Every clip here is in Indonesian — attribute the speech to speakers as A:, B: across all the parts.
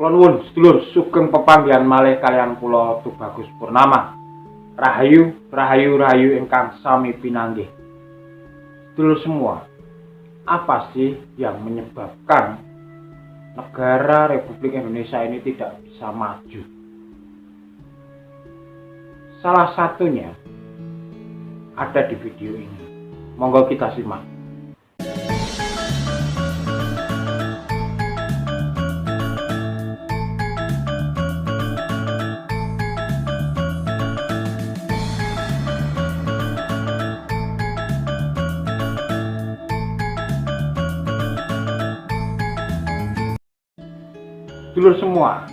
A: Kula nuwun sedulur sugeng pepanggihan malih kaliyan kula Tubagus Purnama. Rahayu, rahayu, rahayu ingkang sami pinanggih. Sedulur semua, apa sih yang menyebabkan negara Republik Indonesia ini tidak bisa maju? Salah satunya ada di video ini. Monggo kita simak. Dulur semua,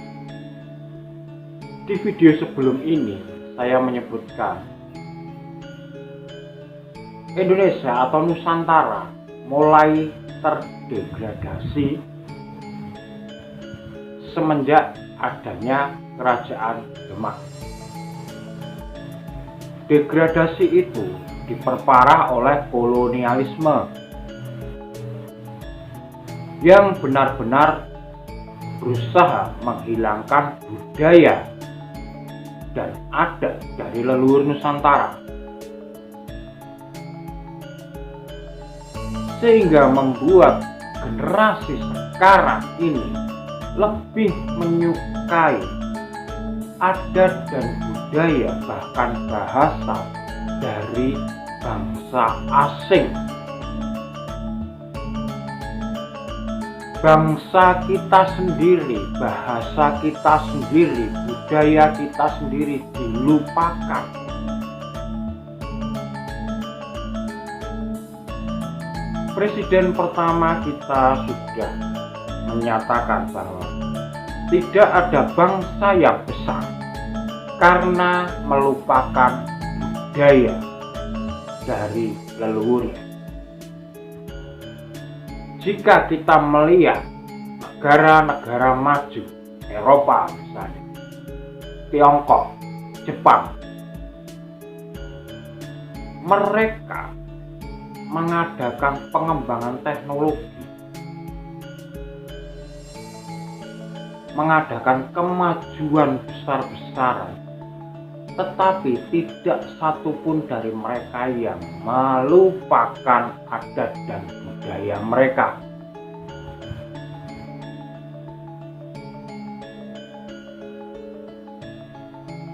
A: di video sebelum ini saya menyebutkan Indonesia atau Nusantara mulai terdegradasi semenjak adanya Kerajaan Demak. Degradasi itu diperparah oleh kolonialisme yang benar-benar berusaha menghilangkan budaya dan adat dari leluhur Nusantara, sehingga membuat generasi sekarang ini lebih menyukai adat dan budaya, bahkan bahasa dari bangsa asing. Bangsa kita sendiri, bahasa kita sendiri, budaya kita sendiri dilupakan. Presiden pertama kita sudah menyatakan bahwa tidak ada bangsa yang besar karena melupakan budaya dari leluhurnya. Jika kita melihat negara-negara maju, Eropa misalnya, Tiongkok, Jepang, mereka mengadakan pengembangan teknologi, mengadakan kemajuan besar-besaran, tetapi tidak satupun dari mereka yang melupakan adat dan budaya mereka.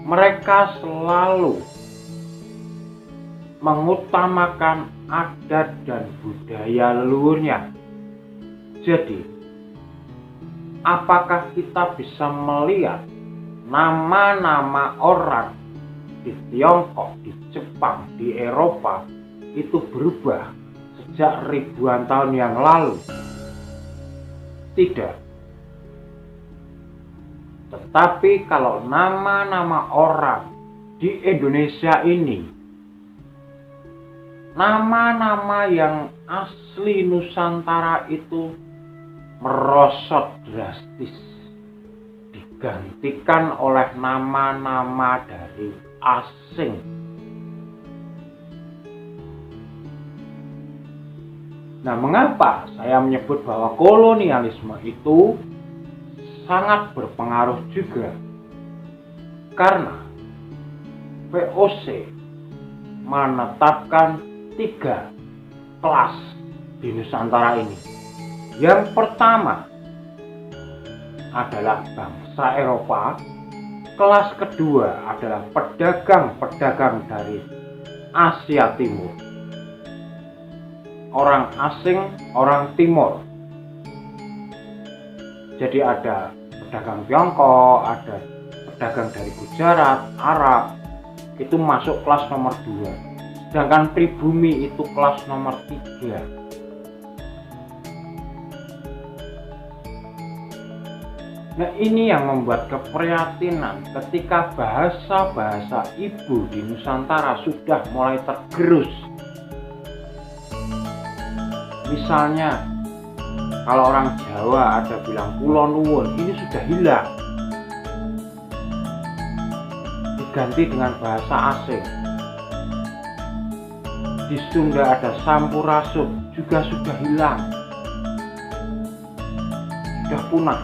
A: Mereka selalu mengutamakan adat dan budaya leluhurnya. Jadi, apakah kita bisa melihat nama-nama orang di Tiongkok, di Jepang, di Eropa itu berubah sejak ribuan tahun yang lalu? Tidak. Tetapi kalau nama-nama orang di Indonesia ini, nama-nama yang asli Nusantara itu merosot drastis, digantikan oleh nama-nama dari asing. Nah, mengapa saya menyebut bahwa kolonialisme itu sangat berpengaruh juga? Karena VOC menetapkan 3 kelas di Nusantara ini. Yang pertama adalah bangsa Eropa, kelas kedua adalah pedagang-pedagang dari Asia Timur, orang asing, orang Timur. Jadi ada pedagang Tiongkok, ada pedagang dari Gujarat, Arab, itu masuk kelas nomor 2. Sedangkan pribumi itu kelas nomor 3. Nah, ini yang membuat keprihatinan ketika bahasa-bahasa ibu di Nusantara sudah mulai tergerus. Misalnya, kalau orang Jawa ada bilang Kula Nuwun, ini sudah hilang, diganti dengan bahasa asing. Di Sunda ada Sampurasuk, juga sudah hilang, sudah punah.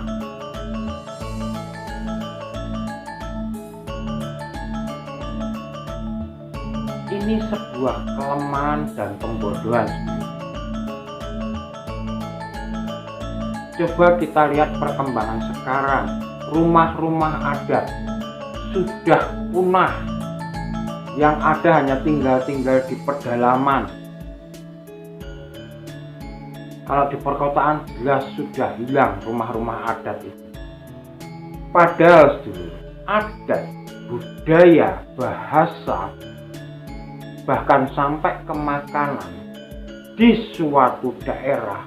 A: ini sebuah kelemahan dan pembodohan. Coba kita lihat perkembangan sekarang. Rumah-rumah adat sudah punah. Yang ada hanya tinggal-tinggal di pedalaman. Kalau di perkotaan jelas sudah hilang rumah-rumah adat itu. Padahal sedulur, adat, budaya, bahasa, bahkan sampai ke makanan di suatu daerah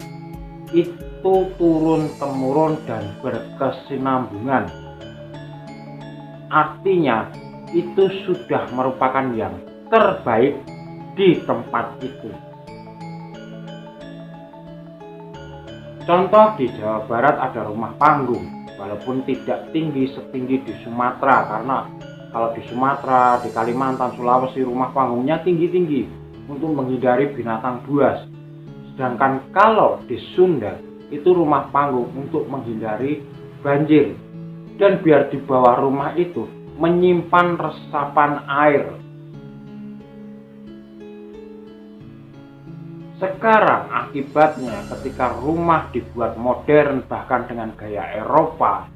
A: itu turun-temurun dan berkesinambungan. Artinya itu sudah merupakan yang terbaik di tempat itu. Contoh di Jawa Barat ada rumah panggung, walaupun tidak tinggi setinggi di Sumatera, karena kalau di Sumatera, di Kalimantan, Sulawesi rumah panggungnya tinggi-tinggi untuk menghindari binatang buas. Sedangkan kalau di Sunda itu rumah panggung untuk menghindari banjir, dan biar di bawah rumah itu menyimpan resapan air. Sekarang akibatnya ketika rumah dibuat modern bahkan dengan gaya Eropa,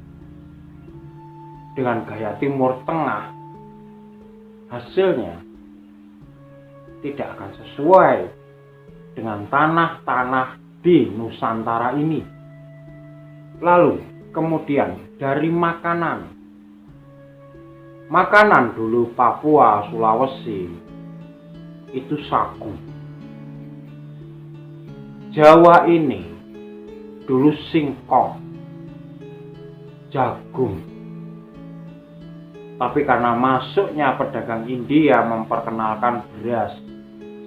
A: dengan gaya Timur Tengah, hasilnya tidak akan sesuai dengan tanah-tanah di Nusantara ini. Lalu kemudian dari makanan dulu Papua, Sulawesi itu sagu. Jawa ini dulu singkong, jagung. Tapi karena masuknya pedagang India memperkenalkan beras,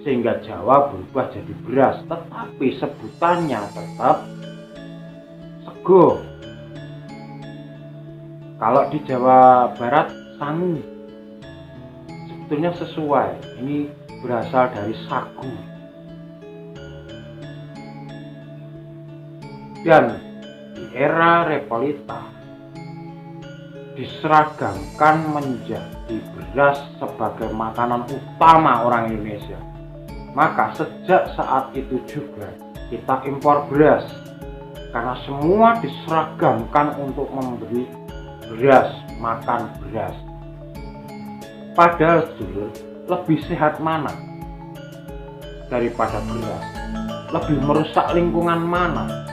A: sehingga Jawa berubah jadi beras, tetapi sebutannya tetap sego. Kalau di Jawa Barat sangu, sebetulnya sesuai, ini berasal dari sagu. Dan di era Repolita diseragamkan menjadi beras sebagai makanan utama orang Indonesia. Maka sejak saat itu juga kita impor beras, karena semua diseragamkan untuk memberi beras, makan beras. Padahal sedulur, lebih sehat mana daripada beras? Lebih merusak lingkungan mana?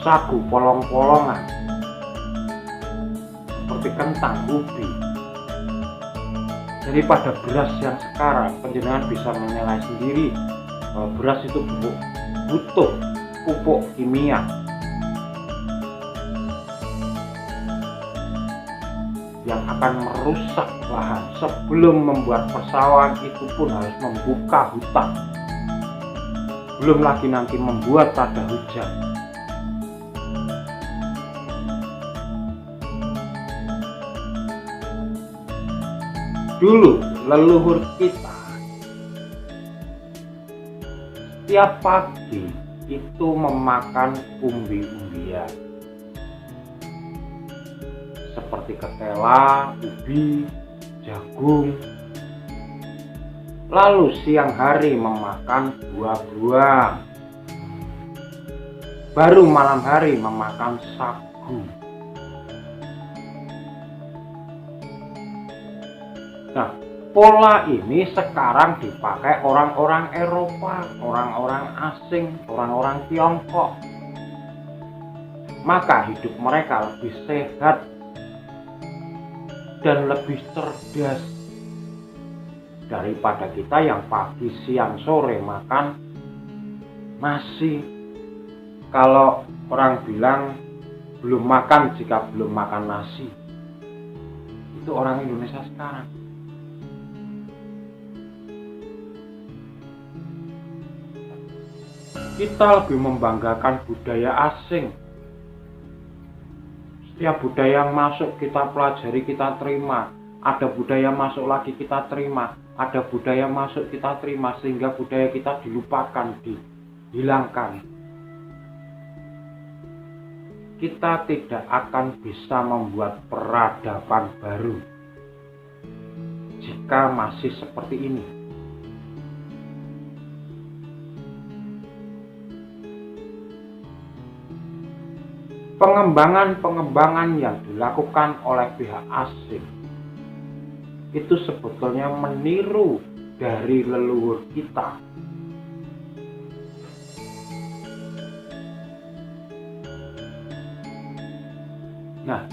A: Sagu polong-polongan seperti kentang, ubi, daripada beras yang sekarang. Penjenengan bisa menilai sendiri bahwa beras itu butuh pupuk kimia yang akan merusak lahan. Sebelum membuat persawahan itu pun harus membuka hutan, belum lagi nanti membuat tada hujan. Dulu leluhur kita setiap pagi itu memakan umbi-umbian seperti ketela, ubi, jagung. Lalu siang hari memakan buah-buahan. Baru malam hari memakan sagu. Nah, pola ini sekarang dipakai orang-orang Eropa, orang-orang asing, orang-orang Tiongkok. Maka hidup mereka lebih sehat dan lebih cerdas daripada kita yang pagi, siang, sore makan nasi. Kalau orang bilang belum makan jika belum makan nasi, itu orang Indonesia sekarang. Kita lebih membanggakan budaya asing. Setiap budaya yang masuk kita pelajari, kita terima. Ada budaya masuk lagi kita terima. Ada budaya masuk kita terima, sehingga budaya kita dilupakan, dihilangkan. Kita tidak akan bisa membuat peradaban baru jika masih seperti ini? Pengembangan yang dilakukan oleh pihak asing itu sebetulnya meniru dari leluhur kita. Nah,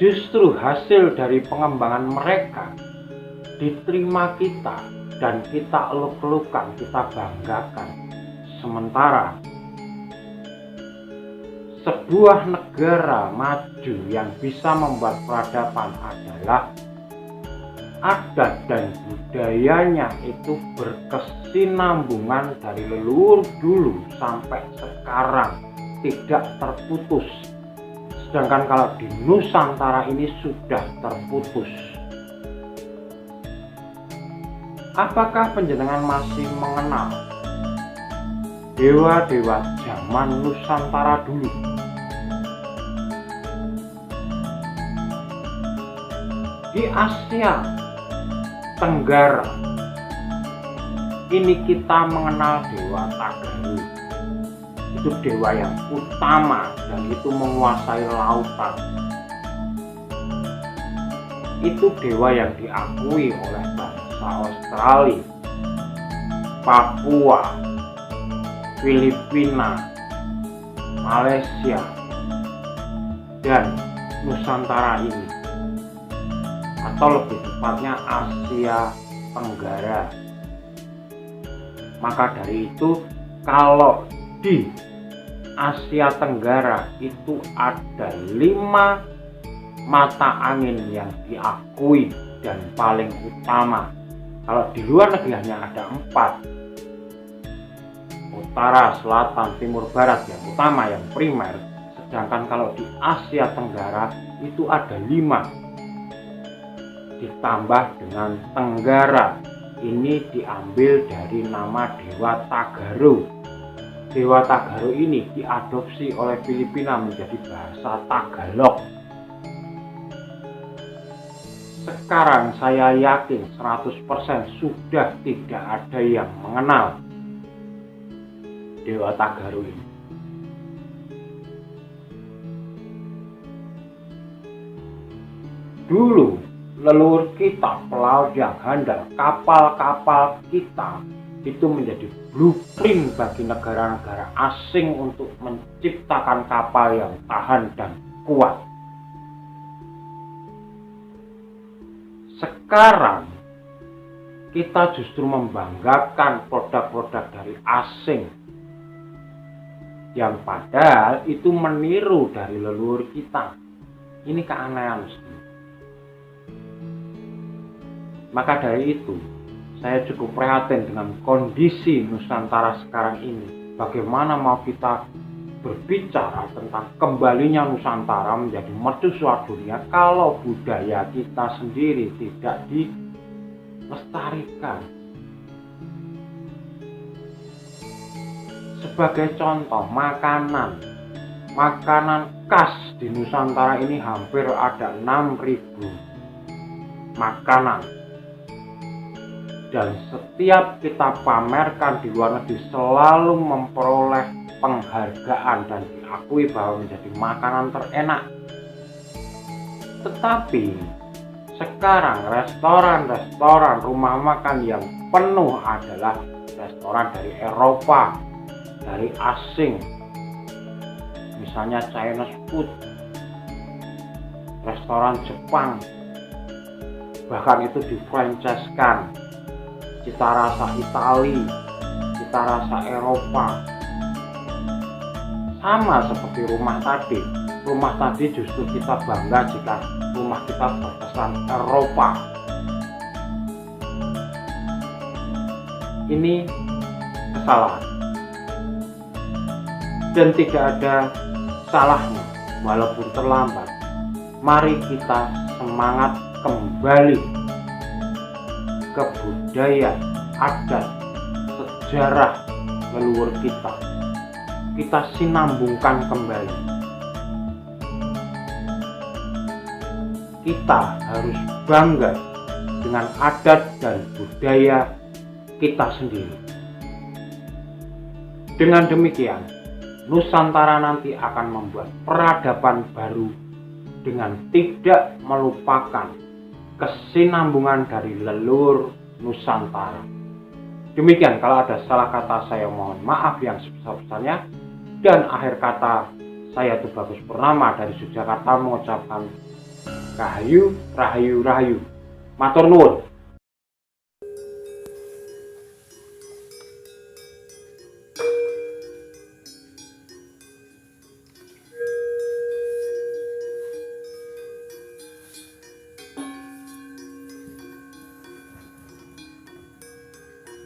A: justru hasil dari pengembangan mereka diterima kita dan kita eluk-elukan, kita banggakan. Sementara sebuah negara maju yang bisa membuat peradaban adalah adat dan budayanya itu berkesinambungan dari leluhur dulu sampai sekarang, tidak terputus. Sedangkan kalau di Nusantara ini sudah terputus. Apakah panjenengan masih mengenal dewa-dewa zaman Nusantara dulu? Di Asia Tenggara ini kita mengenal Dewa Tagaru. Itu dewa yang utama dan itu menguasai lautan. Itu dewa yang diakui oleh bangsa Australia, Papua, Filipina, Malaysia, dan Nusantara ini, atau lebih tepatnya Asia Tenggara. Maka dari itu, kalau di Asia Tenggara itu ada 5 mata angin yang diakui dan paling utama. Kalau di luar negeri hanya ada 4, utara, selatan, timur, barat yang utama, yang primer. Sedangkan kalau di Asia Tenggara itu ada 5, ditambah dengan Tenggara. Ini diambil dari nama Dewa Tagaru. Dewa Tagaru ini diadopsi oleh Filipina menjadi bahasa Tagalog. Sekarang saya yakin 100% sudah tidak ada yang mengenal Dewa Tagaru ini. Dulu leluhur kita, pelaut yang handal, kapal-kapal kita itu menjadi blueprint bagi negara-negara asing untuk menciptakan kapal yang tahan dan kuat. Sekarang kita justru membanggakan produk-produk dari asing yang padahal itu meniru dari leluhur kita. Ini keanehan. Maka dari itu, saya cukup prihatin dengan kondisi Nusantara sekarang ini. Bagaimana mau kita berbicara tentang kembalinya Nusantara menjadi mercusuar dunia kalau budaya kita sendiri tidak dilestarikan. Sebagai contoh, makanan khas di Nusantara ini hampir ada 6.000 makanan. Dan setiap kita pamerkan di luar negeri selalu memperoleh penghargaan dan diakui bahwa menjadi makanan terenak. Tetapi sekarang restoran-restoran rumah makan yang penuh adalah restoran dari Eropa, dari asing. Misalnya Chinese food, restoran Jepang, bahkan itu di-franchise-kan. Cita rasa Itali, cita rasa Eropa. Sama seperti rumah tadi. Rumah tadi justru kita bangga jika rumah kita berkesan Eropa. Ini kesalahan. Dan tidak ada salahnya walaupun terlambat. Mari kita semangat kembali ke budaya, adat, sejarah leluhur kita. Kita sinambungkan kembali. Kita harus bangga dengan adat dan budaya kita sendiri. Dengan demikian, Nusantara nanti akan membuat peradaban baru dengan tidak melupakan kesinambungan dari leluhur Nusantara. Demikian, kalau ada salah kata saya mohon maaf yang sebesar-besarnya. Dan akhir kata, saya Tubagus Purnama dari Yogyakarta mengucapkan Rahayu, Rahayu, Rahayu. Matur nuwun.